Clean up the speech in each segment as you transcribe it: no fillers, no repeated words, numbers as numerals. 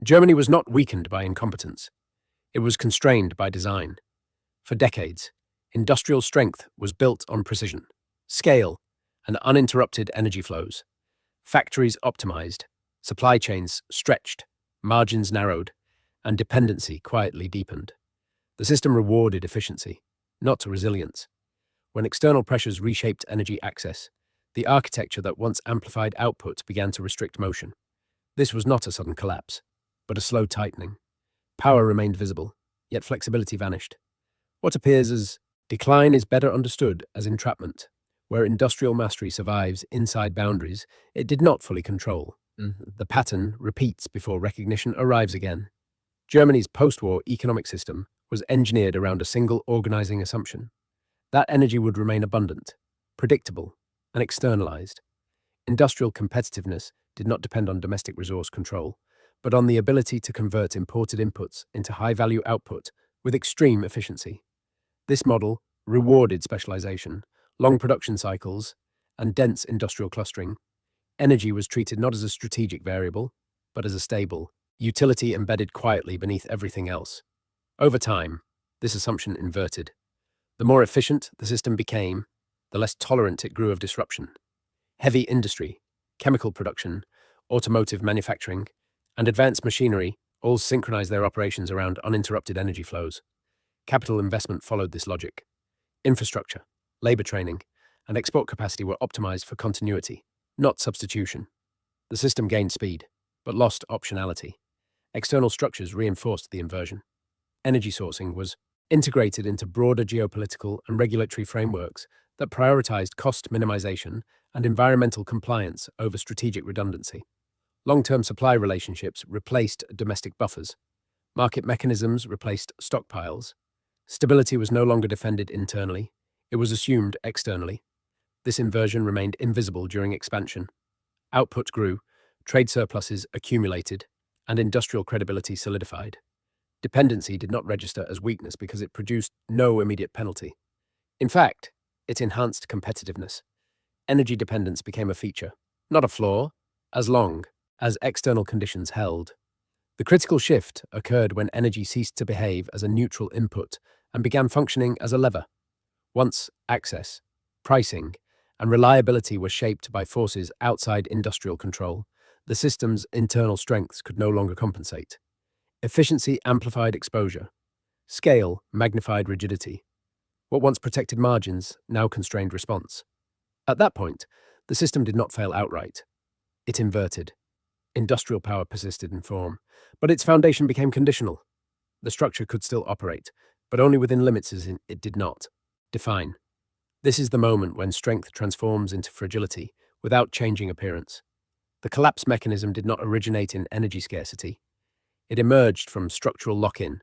Germany was not weakened by incompetence. It was constrained by design. For decades, industrial strength was built on precision, scale, and uninterrupted energy flows. Factories optimized, supply chains stretched, margins narrowed, and dependency quietly deepened. The system rewarded efficiency, not resilience. When external pressures reshaped energy access, the architecture that once amplified output began to restrict motion. This was not a sudden collapse, but a slow tightening. Power remained visible, yet flexibility vanished. What appears as decline is better understood as entrapment. Where industrial mastery survives inside boundaries it did not fully control. The pattern repeats before recognition arrives again. Germany's post-war economic system was engineered around a single organizing assumption. That energy would remain abundant, predictable, and externalized. Industrial competitiveness did not depend on domestic resource control, but on the ability to convert imported inputs into high-value output with extreme efficiency. This model rewarded specialization, long production cycles, and dense industrial clustering. Energy was treated not as a strategic variable, but as a stable utility embedded quietly beneath everything else. Over time, this assumption inverted. The more efficient the system became, the less tolerant it grew of disruption. Heavy industry, chemical production, automotive manufacturing, and advanced machinery all synchronized their operations around uninterrupted energy flows. Capital investment followed this logic. Infrastructure, labor training, and export capacity were optimized for continuity, not substitution. The system gained speed, but lost optionality. External structures reinforced the inversion. Energy sourcing was integrated into broader geopolitical and regulatory frameworks that prioritized cost minimization and environmental compliance over strategic redundancy. Long-term supply relationships replaced domestic buffers. Market mechanisms replaced stockpiles. Stability was no longer defended internally, it was assumed externally. This inversion remained invisible during expansion. Output grew, trade surpluses accumulated, and industrial credibility solidified. Dependency did not register as weakness because it produced no immediate penalty. In fact, it enhanced competitiveness. Energy dependence became a feature, not a flaw, as long as external conditions held. The critical shift occurred when energy ceased to behave as a neutral input and began functioning as a lever. Once access, pricing, and reliability were shaped by forces outside industrial control, the system's internal strengths could no longer compensate. Efficiency amplified exposure. Scale magnified rigidity. What once protected margins now constrained response. At that point, the system did not fail outright. It inverted. Industrial power persisted in form, but its foundation became conditional. The structure could still operate, but only within limits it did not define. This is the moment when strength transforms into fragility without changing appearance. The collapse mechanism did not originate in energy scarcity. It emerged from structural lock-in.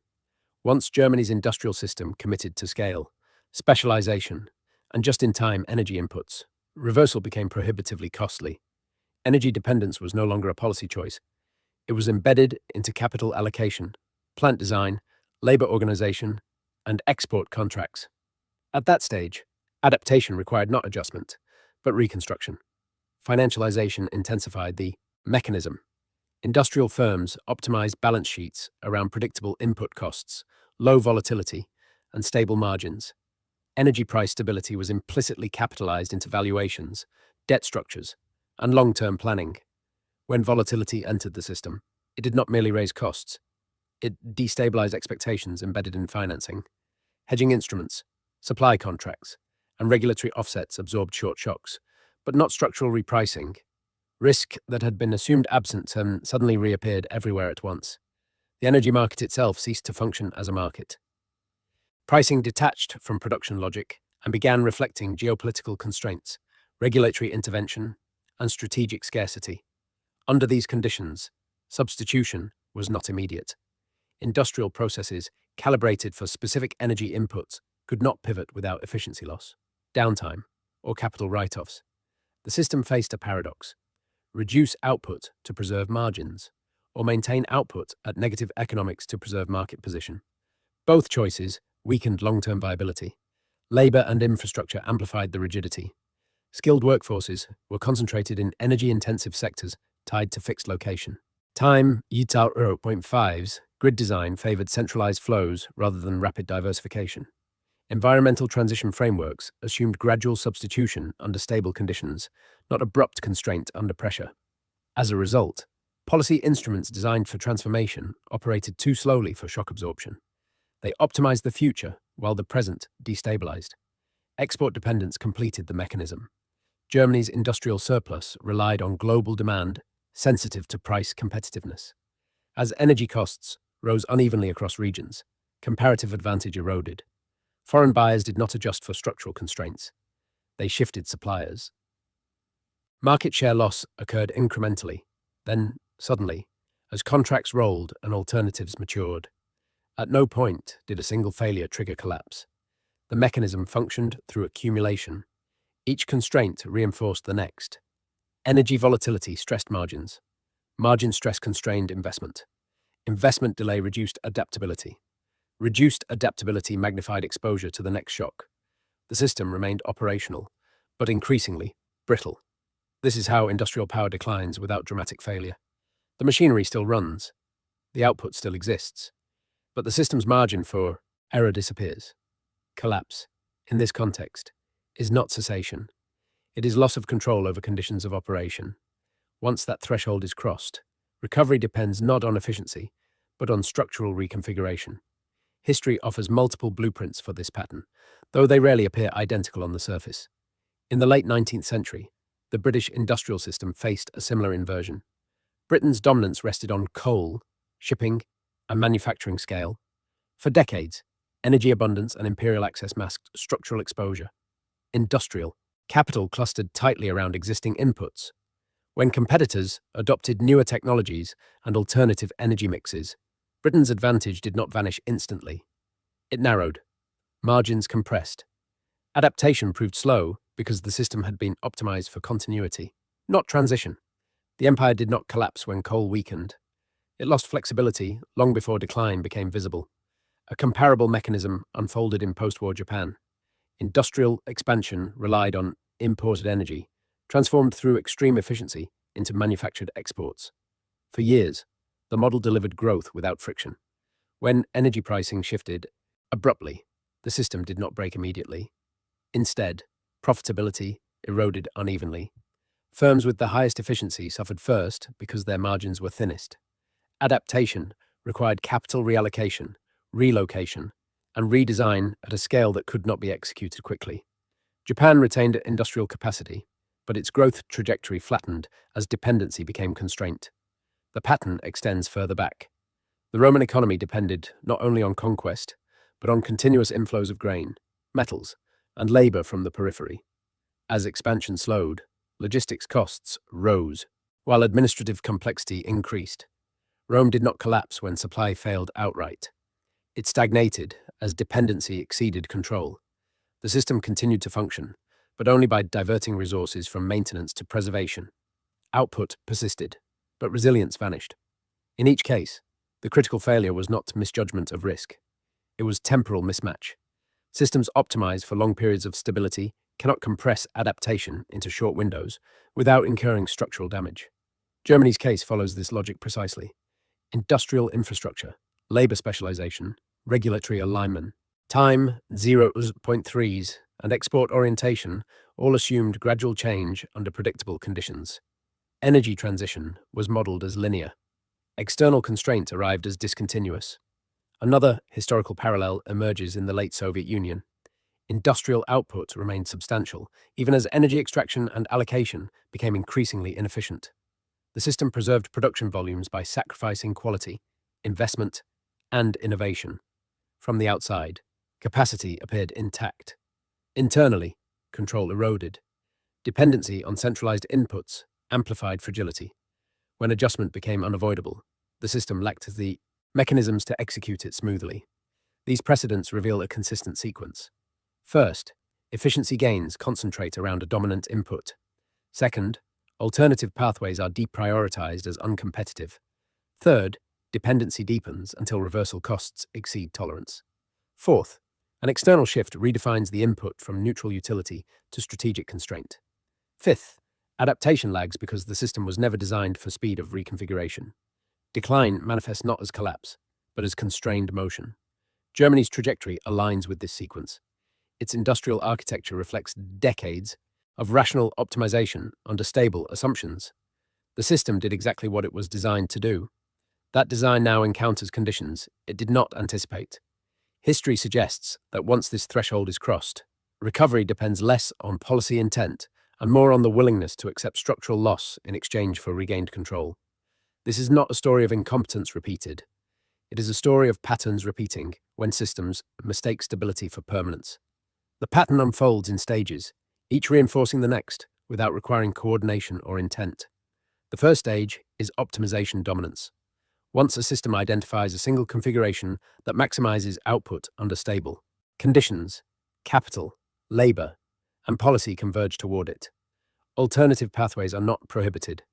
Once Germany's industrial system committed to scale, specialization, and just-in-time energy inputs, reversal became prohibitively costly. Energy dependence was no longer a policy choice. It was embedded into capital allocation, plant design, labor organization, and export contracts. At that stage, adaptation required not adjustment, but reconstruction. Financialization intensified the mechanism. Industrial firms optimized balance sheets around predictable input costs, low volatility, and stable margins. Energy price stability was implicitly capitalized into valuations, debt structures, and long-term planning. When volatility entered the system, it did not merely raise costs. It destabilized expectations embedded in financing. Hedging instruments, supply contracts, and regulatory offsets absorbed short shocks, but not structural repricing. Risk that had been assumed absent suddenly reappeared everywhere at once. The energy market itself ceased to function as a market. Pricing detached from production logic and began reflecting geopolitical constraints, regulatory intervention, and strategic scarcity. Under these conditions, substitution was not immediate. Industrial processes calibrated for specific energy inputs could not pivot without efficiency loss, downtime, or capital write-offs. The system faced a paradox: reduce output to preserve margins, or maintain output at negative economics to preserve market position. Both choices weakened long-term viability. Labor and infrastructure amplified the rigidity. Skilled workforces were concentrated in energy-intensive sectors tied to fixed location. Time Yital 0.5's grid design favored centralized flows rather than rapid diversification. Environmental transition frameworks assumed gradual substitution under stable conditions, not abrupt constraint under pressure. As a result, policy instruments designed for transformation operated too slowly for shock absorption. They optimized the future while the present destabilized. Export dependence completed the mechanism. Germany's industrial surplus relied on global demand, sensitive to price competitiveness. As energy costs rose unevenly across regions, comparative advantage eroded. Foreign buyers did not adjust for structural constraints. They shifted suppliers. Market share loss occurred incrementally, then suddenly, as contracts rolled and alternatives matured. At no point did a single failure trigger collapse. The mechanism functioned through accumulation. Each constraint reinforced the next. Energy volatility stressed margins. Margin stress constrained investment. Investment delay reduced adaptability. Reduced adaptability magnified exposure to the next shock. The system remained operational, but increasingly brittle. This is how industrial power declines without dramatic failure. The machinery still runs. The output still exists. But the system's margin for error disappears. Collapse, in this context, is not cessation. It is loss of control over conditions of operation. Once that threshold is crossed, recovery depends not on efficiency, but on structural reconfiguration. History offers multiple blueprints for this pattern, though they rarely appear identical on the surface. In the late 19th century, the British industrial system faced a similar inversion. Britain's dominance rested on coal, shipping, and manufacturing scale. For decades, energy abundance and imperial access masked structural exposure. Industrial capital clustered tightly around existing inputs. When competitors adopted newer technologies and alternative energy mixes, Britain's advantage did not vanish instantly. It narrowed. Margins compressed. Adaptation proved slow because the system had been optimized for continuity, not transition. The empire did not collapse when coal weakened. It lost flexibility long before decline became visible. A comparable mechanism unfolded in post-war Japan. Industrial expansion relied on imported energy, transformed through extreme efficiency into manufactured exports. For years, the model delivered growth without friction. When energy pricing shifted abruptly, the system did not break immediately. Instead, profitability eroded unevenly. Firms with the highest efficiency suffered first because their margins were thinnest. Adaptation required capital reallocation, relocation, and redesign at a scale that could not be executed quickly. Japan retained industrial capacity, but its growth trajectory flattened as dependency became constraint. The pattern extends further back. The Roman economy depended not only on conquest, but on continuous inflows of grain, metals, and labor from the periphery. As expansion slowed, logistics costs rose, while administrative complexity increased. Rome did not collapse when supply failed outright. It stagnated as dependency exceeded control. The system continued to function, but only by diverting resources from maintenance to preservation. Output persisted, but resilience vanished. In each case, the critical failure was not misjudgment of risk. It was temporal mismatch. Systems optimized for long periods of stability cannot compress adaptation into short windows without incurring structural damage. Germany's case follows this logic precisely. Industrial infrastructure, labor specialization, regulatory alignment, time 0.3s, and export orientation all assumed gradual change under predictable conditions. Energy transition was modeled as linear. External constraint arrived as discontinuous. Another historical parallel emerges in the late Soviet Union. Industrial output remained substantial, even as energy extraction and allocation became increasingly inefficient. The system preserved production volumes by sacrificing quality, investment, and innovation. From the outside, capacity appeared intact. Internally, control eroded. Dependency on centralized inputs amplified fragility. When adjustment became unavoidable, the system lacked the mechanisms to execute it smoothly. These precedents reveal a consistent sequence. First, efficiency gains concentrate around a dominant input. Second, alternative pathways are deprioritized as uncompetitive. Third, dependency deepens until reversal costs exceed tolerance. Fourth, an external shift redefines the input from neutral utility to strategic constraint. Fifth, adaptation lags because the system was never designed for speed of reconfiguration. Decline manifests not as collapse, but as constrained motion. Germany's trajectory aligns with this sequence. Its industrial architecture reflects decades of rational optimization under stable assumptions. The system did exactly what it was designed to do. That design now encounters conditions it did not anticipate. History suggests that once this threshold is crossed, recovery depends less on policy intent and more on the willingness to accept structural loss in exchange for regained control. This is not a story of incompetence repeated. It is a story of patterns repeating when systems mistake stability for permanence. The pattern unfolds in stages, each reinforcing the next without requiring coordination or intent. The first stage is optimization dominance. Once a system identifies a single configuration that maximizes output under stable conditions, capital, labor, and policy converge toward it. Alternative pathways are not prohibited.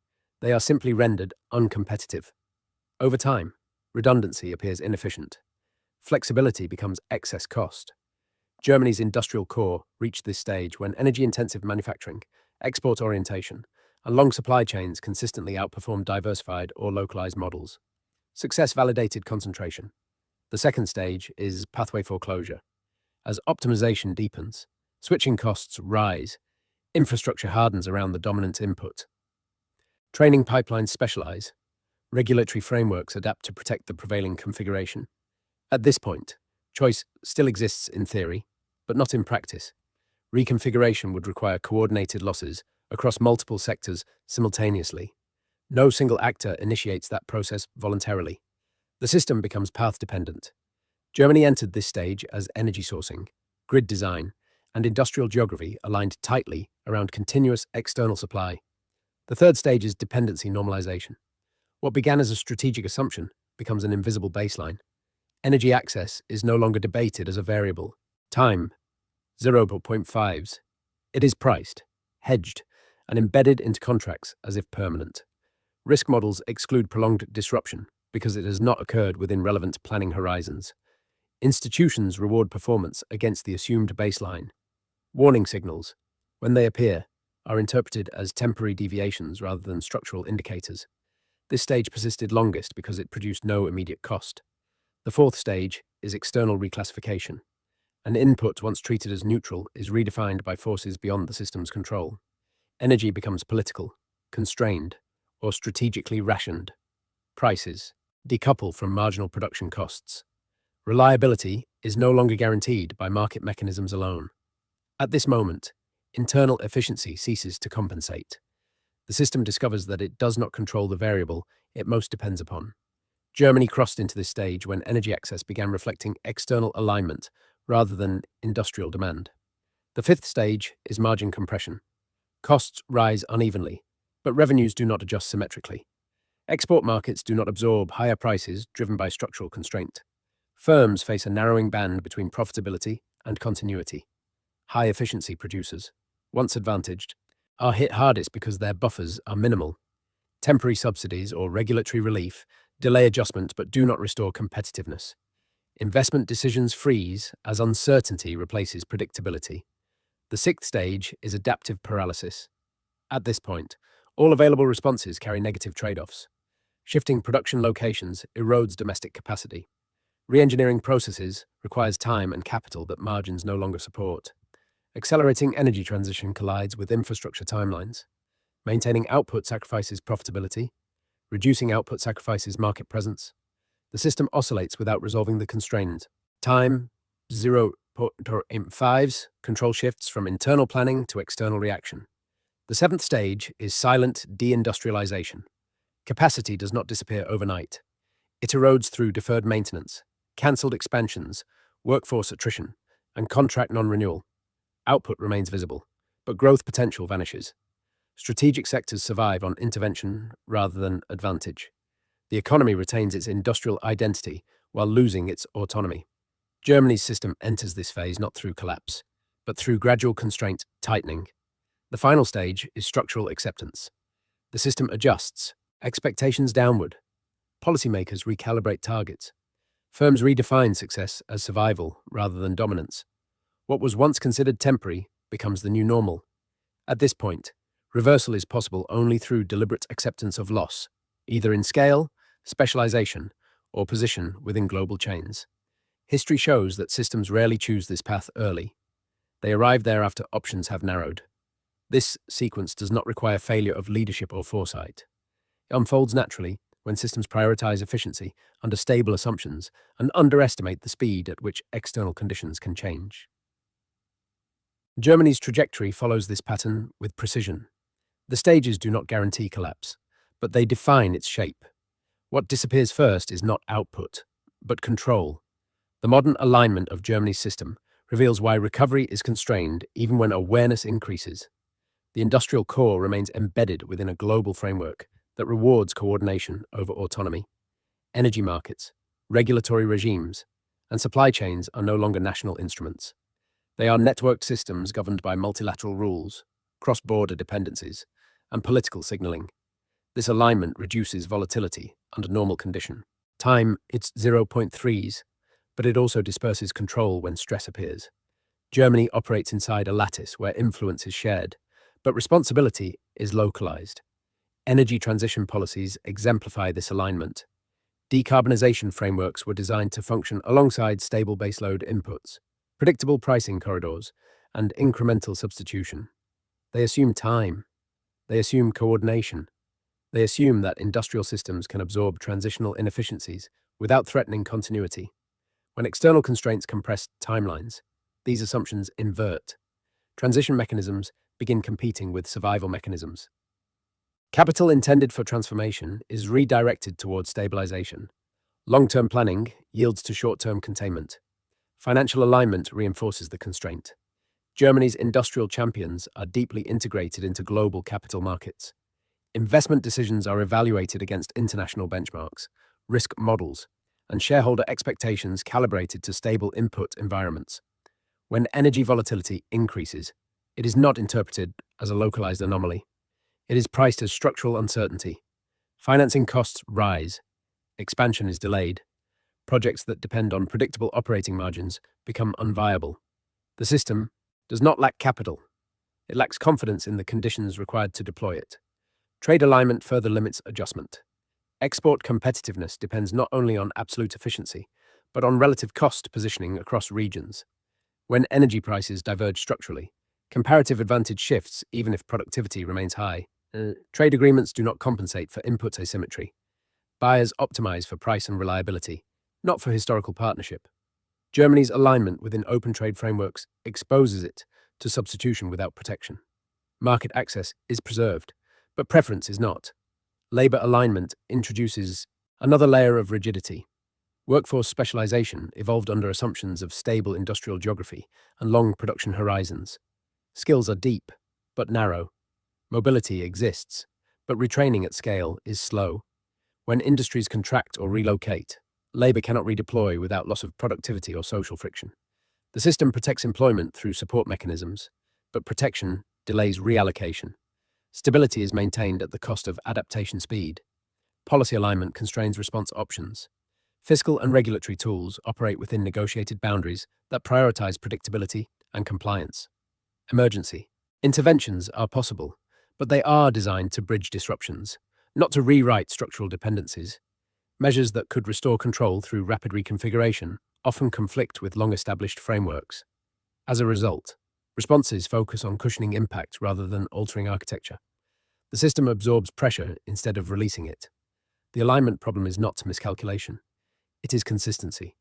They are simply rendered uncompetitive. Over time, redundancy appears inefficient. Flexibility becomes excess cost. Germany's industrial core reached this stage when energy-intensive manufacturing, export orientation, and long supply chains consistently outperformed diversified or localized models. Success validated concentration. The second stage is pathway foreclosure. As optimization deepens, switching costs rise, infrastructure hardens around the dominant input. Training pipelines specialize, regulatory frameworks adapt to protect the prevailing configuration. At this point, choice still exists in theory, but not in practice. Reconfiguration would require coordinated losses across multiple sectors simultaneously. No single actor initiates that process voluntarily. The system becomes path-dependent. Germany entered this stage as energy sourcing, grid design, and industrial geography aligned tightly around continuous external supply. The third stage is dependency normalization. What began as a strategic assumption becomes an invisible baseline. Energy access is no longer debated as a variable. Time, 0.5s. It is priced, hedged, and embedded into contracts as if permanent. Risk models exclude prolonged disruption because it has not occurred within relevant planning horizons. Institutions reward performance against the assumed baseline. Warning signals, when they appear, are interpreted as temporary deviations rather than structural indicators. This stage persisted longest because it produced no immediate cost. The fourth stage is external reclassification. An input once treated as neutral is redefined by forces beyond the system's control. Energy becomes political, constrained, or strategically rationed. Prices decouple from marginal production costs. Reliability is no longer guaranteed by market mechanisms alone. At this moment, internal efficiency ceases to compensate. The system discovers that it does not control the variable it most depends upon. Germany crossed into this stage when energy access began reflecting external alignment rather than industrial demand. The fifth stage is margin compression. Costs rise unevenly, but revenues do not adjust symmetrically. Export markets do not absorb higher prices driven by structural constraint. Firms face a narrowing band between profitability and continuity. High-efficiency producers, once advantaged, are hit hardest because their buffers are minimal. Temporary subsidies or regulatory relief delay adjustment but do not restore competitiveness. Investment decisions freeze as uncertainty replaces predictability. The sixth stage is adaptive paralysis. At this point, all available responses carry negative trade-offs. Shifting production locations erodes domestic capacity. Re-engineering processes requires time and capital that margins no longer support. Accelerating energy transition collides with infrastructure timelines. Maintaining output sacrifices profitability. Reducing output sacrifices market presence. The system oscillates without resolving the constraint. Time, 0.5s, control shifts from internal planning to external reaction. The seventh stage is silent deindustrialization. Capacity does not disappear overnight. It erodes through deferred maintenance, cancelled expansions, workforce attrition, and contract non-renewal. Output remains visible, but growth potential vanishes. Strategic sectors survive on intervention rather than advantage. The economy retains its industrial identity while losing its autonomy. Germany's system enters this phase not through collapse, but through gradual constraint tightening. The final stage is structural acceptance. The system adjusts, expectations downward. Policymakers recalibrate targets. Firms redefine success as survival rather than dominance. What was once considered temporary becomes the new normal. At this point, reversal is possible only through deliberate acceptance of loss, either in scale, specialization, or position within global chains. History shows that systems rarely choose this path early. They arrive there after options have narrowed. This sequence does not require failure of leadership or foresight. It unfolds naturally when systems prioritize efficiency under stable assumptions and underestimate the speed at which external conditions can change. Germany's trajectory follows this pattern with precision. The stages do not guarantee collapse, but they define its shape. What disappears first is not output, but control. The modern alignment of Germany's system reveals why recovery is constrained even when awareness increases. The industrial core remains embedded within a global framework that rewards coordination over autonomy. Energy markets, regulatory regimes, and supply chains are no longer national instruments. They are networked systems governed by multilateral rules, cross-border dependencies, and political signaling. This alignment reduces volatility under normal condition. Time, it's 0.3s, but it also disperses control when stress appears. Germany operates inside a lattice where influence is shared, but responsibility is localized. Energy transition policies exemplify this alignment. Decarbonization frameworks were designed to function alongside stable baseload inputs, predictable pricing corridors, and incremental substitution. They assume time. They assume coordination. They assume that industrial systems can absorb transitional inefficiencies without threatening continuity. When external constraints compress timelines, these assumptions invert. Transition mechanisms begin competing with survival mechanisms. Capital intended for transformation is redirected towards stabilization. Long-term planning yields to short-term containment. Financial alignment reinforces the constraint. Germany's industrial champions are deeply integrated into global capital markets. Investment decisions are evaluated against international benchmarks, risk models, and shareholder expectations calibrated to stable input environments. When energy volatility increases, it is not interpreted as a localized anomaly. It is priced as structural uncertainty. Financing costs rise. Expansion is delayed. Projects that depend on predictable operating margins become unviable. The system does not lack capital. It lacks confidence in the conditions required to deploy it. Trade alignment further limits adjustment. Export competitiveness depends not only on absolute efficiency, but on relative cost positioning across regions. When energy prices diverge structurally, comparative advantage shifts even if productivity remains high. Trade agreements do not compensate for input asymmetry. Buyers optimize for price and reliability, not for historical partnership. Germany's alignment within open trade frameworks exposes it to substitution without protection. Market access is preserved, but preference is not. Labor alignment introduces another layer of rigidity. Workforce specialization evolved under assumptions of stable industrial geography and long production horizons. Skills are deep, but narrow. Mobility exists, but retraining at scale is slow. When industries contract or relocate, labor cannot redeploy without loss of productivity or social friction. The system protects employment through support mechanisms, but protection delays reallocation. Stability is maintained at the cost of adaptation speed. Policy alignment constrains response options. Fiscal and regulatory tools operate within negotiated boundaries that prioritize predictability and compliance. Emergency interventions are possible, but they are designed to bridge disruptions, not to rewrite structural dependencies. Measures that could restore control through rapid reconfiguration often conflict with long-established frameworks. As a result, responses focus on cushioning impact rather than altering architecture. The system absorbs pressure instead of releasing it. The alignment problem is not miscalculation. It is consistency.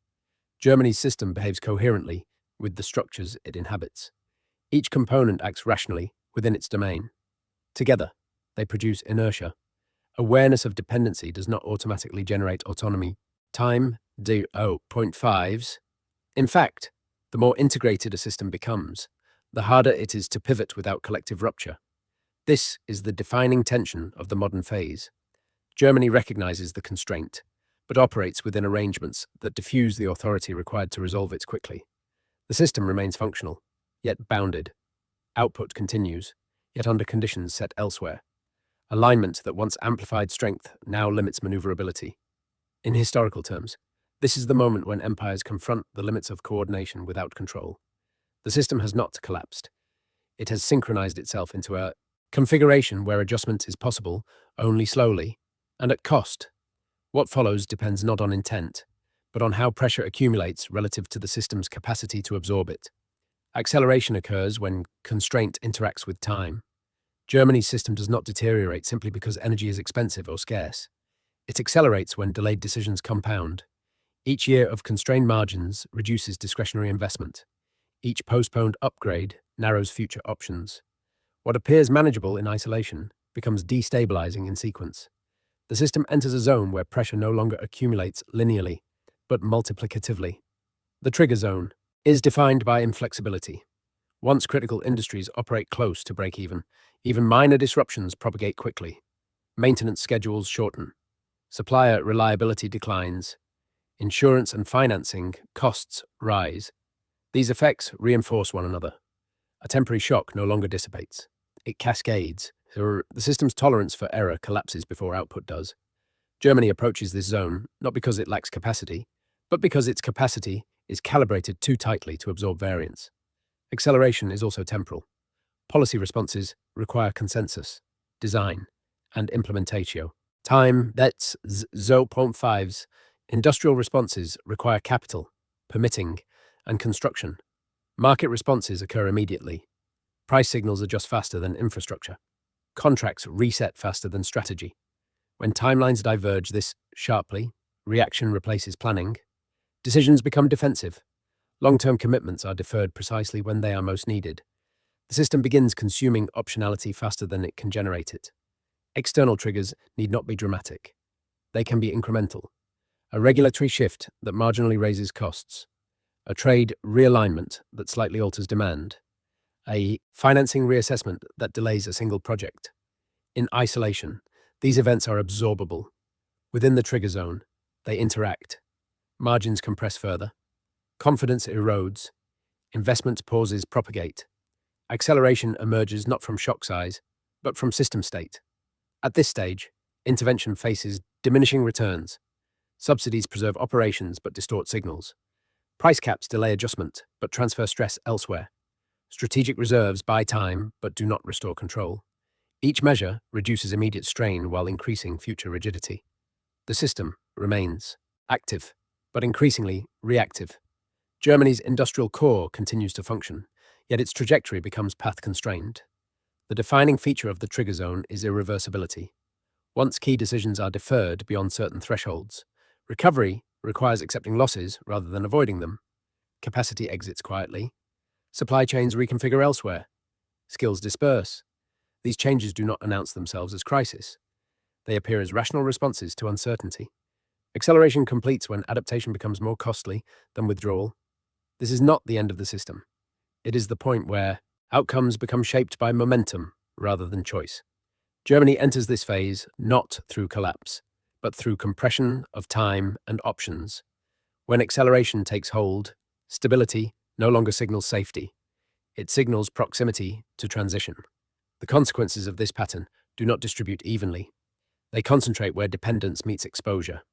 Germany's system behaves coherently with the structures it inhabits. Each component acts rationally within its domain. Together, they produce inertia. Awareness of dependency does not automatically generate autonomy. Time, 0.5s. In fact, the more integrated a system becomes, the harder it is to pivot without collective rupture. This is the defining tension of the modern phase. Germany recognizes the constraint, but operates within arrangements that diffuse the authority required to resolve it quickly. The system remains functional, yet bounded. Output continues, yet under conditions set elsewhere. Alignment that once amplified strength now limits maneuverability. In historical terms, this is the moment when empires confront the limits of coordination without control. The system has not collapsed. It has synchronized itself into a configuration where adjustment is possible only slowly and at cost. What follows depends not on intent, but on how pressure accumulates relative to the system's capacity to absorb it. Acceleration occurs when constraint interacts with time. Germany's system does not deteriorate simply because energy is expensive or scarce. It accelerates when delayed decisions compound. Each year of constrained margins reduces discretionary investment. Each postponed upgrade narrows future options. What appears manageable in isolation becomes destabilizing in sequence. The system enters a zone where pressure no longer accumulates linearly, but multiplicatively. The trigger zone is defined by inflexibility. Once critical industries operate close to even minor disruptions propagate quickly. Maintenance schedules shorten. Supplier reliability declines. Insurance and financing costs rise. These effects reinforce one another. A temporary shock no longer dissipates. It cascades. The system's tolerance for error collapses before output does. Germany approaches this zone not because it lacks capacity, but because its capacity is calibrated too tightly to absorb variance. Acceleration is also temporal. Policy responses require consensus, design, and implementatio. Time, that's zero point 0.5s. Industrial responses require capital, permitting, and construction. Market responses occur immediately. Price signals adjust faster than infrastructure. Contracts reset faster than strategy. When timelines diverge this sharply, reaction replaces planning. Decisions become defensive. Long-term commitments are deferred precisely when they are most needed. The system begins consuming optionality faster than it can generate it. External triggers need not be dramatic. They can be incremental. A regulatory shift that marginally raises costs. A trade realignment that slightly alters demand. A financing reassessment that delays a single project. In isolation, these events are absorbable. Within the trigger zone, they interact. Margins compress further. Confidence erodes. Investment pauses propagate. Acceleration emerges not from shock size, but from system state. At this stage, intervention faces diminishing returns. Subsidies preserve operations but distort signals. Price caps delay adjustment but transfer stress elsewhere. Strategic reserves buy time but do not restore control. Each measure reduces immediate strain while increasing future rigidity. The system remains active, but increasingly reactive. Germany's industrial core continues to function, yet its trajectory becomes path-constrained. The defining feature of the trigger zone is irreversibility. Once key decisions are deferred beyond certain thresholds, recovery requires accepting losses rather than avoiding them. Capacity exits quietly. Supply chains reconfigure elsewhere. Skills disperse. These changes do not announce themselves as crisis. They appear as rational responses to uncertainty. Acceleration completes when adaptation becomes more costly than withdrawal. This is not the end of the system. It is the point where outcomes become shaped by momentum rather than choice. Germany enters this phase not through collapse, but through compression of time and options. When acceleration takes hold, stability no longer signals safety. It signals proximity to transition. The consequences of this pattern do not distribute evenly. They concentrate where dependence meets exposure.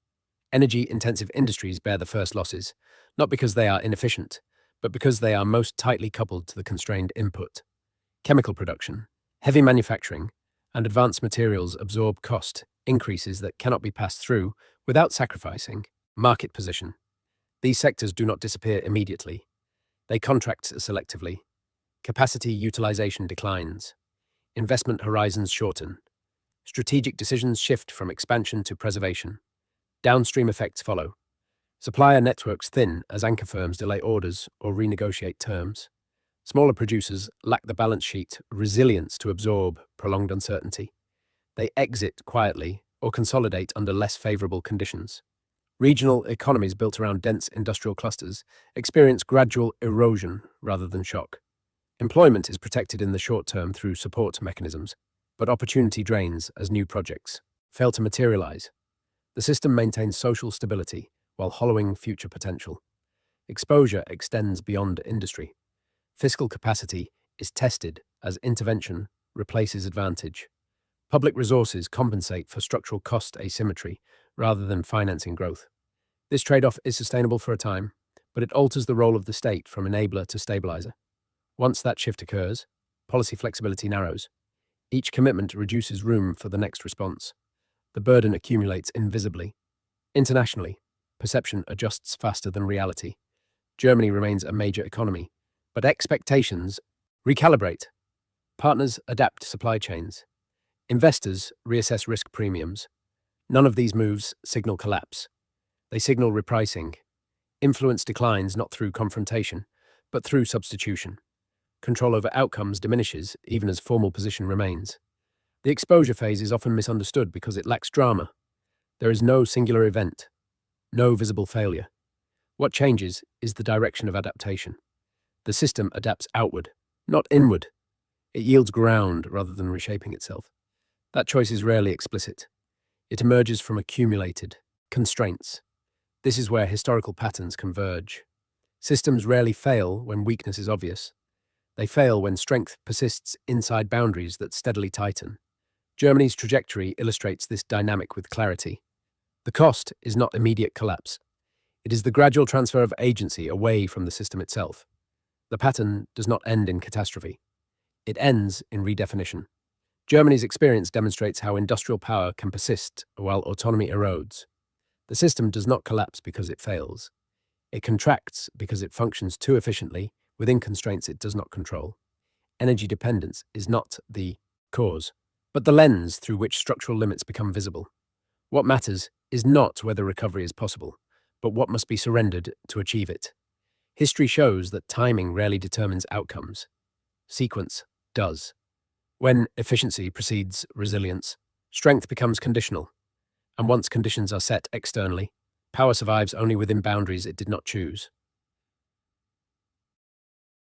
Energy-intensive industries bear the first losses, not because they are inefficient, but because they are most tightly coupled to the constrained input. Chemical production, heavy manufacturing, and advanced materials absorb cost increases that cannot be passed through without sacrificing market position. These sectors do not disappear immediately. They contract selectively. Capacity utilization declines. Investment horizons shorten. Strategic decisions shift from expansion to preservation. Downstream effects follow. Supplier networks thin as anchor firms delay orders or renegotiate terms. Smaller producers lack the balance sheet resilience to absorb prolonged uncertainty. They exit quietly or consolidate under less favorable conditions. Regional economies built around dense industrial clusters experience gradual erosion rather than shock. Employment is protected in the short term through support mechanisms, but opportunity drains as new projects fail to materialize. The system maintains social stability while hollowing future potential. Exposure extends beyond industry. Fiscal capacity is tested as intervention replaces advantage. Public resources compensate for structural cost asymmetry rather than financing growth. This trade-off is sustainable for a time, but it alters the role of the state from enabler to stabilizer. Once that shift occurs, policy flexibility narrows. Each commitment reduces room for the next response. The burden accumulates invisibly. Internationally, perception adjusts faster than reality. Germany remains a major economy, but expectations recalibrate. Partners adapt supply chains. Investors reassess risk premiums. None of these moves signal collapse. They signal repricing. Influence declines not through confrontation, but through substitution. Control over outcomes diminishes even as formal position remains. The exposure phase is often misunderstood because it lacks drama. There is no singular event, no visible failure. What changes is the direction of adaptation. The system adapts outward, not inward. It yields ground rather than reshaping itself. That choice is rarely explicit. It emerges from accumulated constraints. This is where historical patterns converge. Systems rarely fail when weakness is obvious. They fail when strength persists inside boundaries that steadily tighten. Germany's trajectory illustrates this dynamic with clarity. The cost is not immediate collapse. It is the gradual transfer of agency away from the system itself. The pattern does not end in catastrophe. It ends in redefinition. Germany's experience demonstrates how industrial power can persist while autonomy erodes. The system does not collapse because it fails. It contracts because it functions too efficiently within constraints it does not control. Energy dependence is not the cause, but the lens through which structural limits become visible. What matters is not whether recovery is possible, but what must be surrendered to achieve it. History shows that timing rarely determines outcomes. Sequence does. When efficiency precedes resilience, strength becomes conditional. And once conditions are set externally, power survives only within boundaries it did not choose.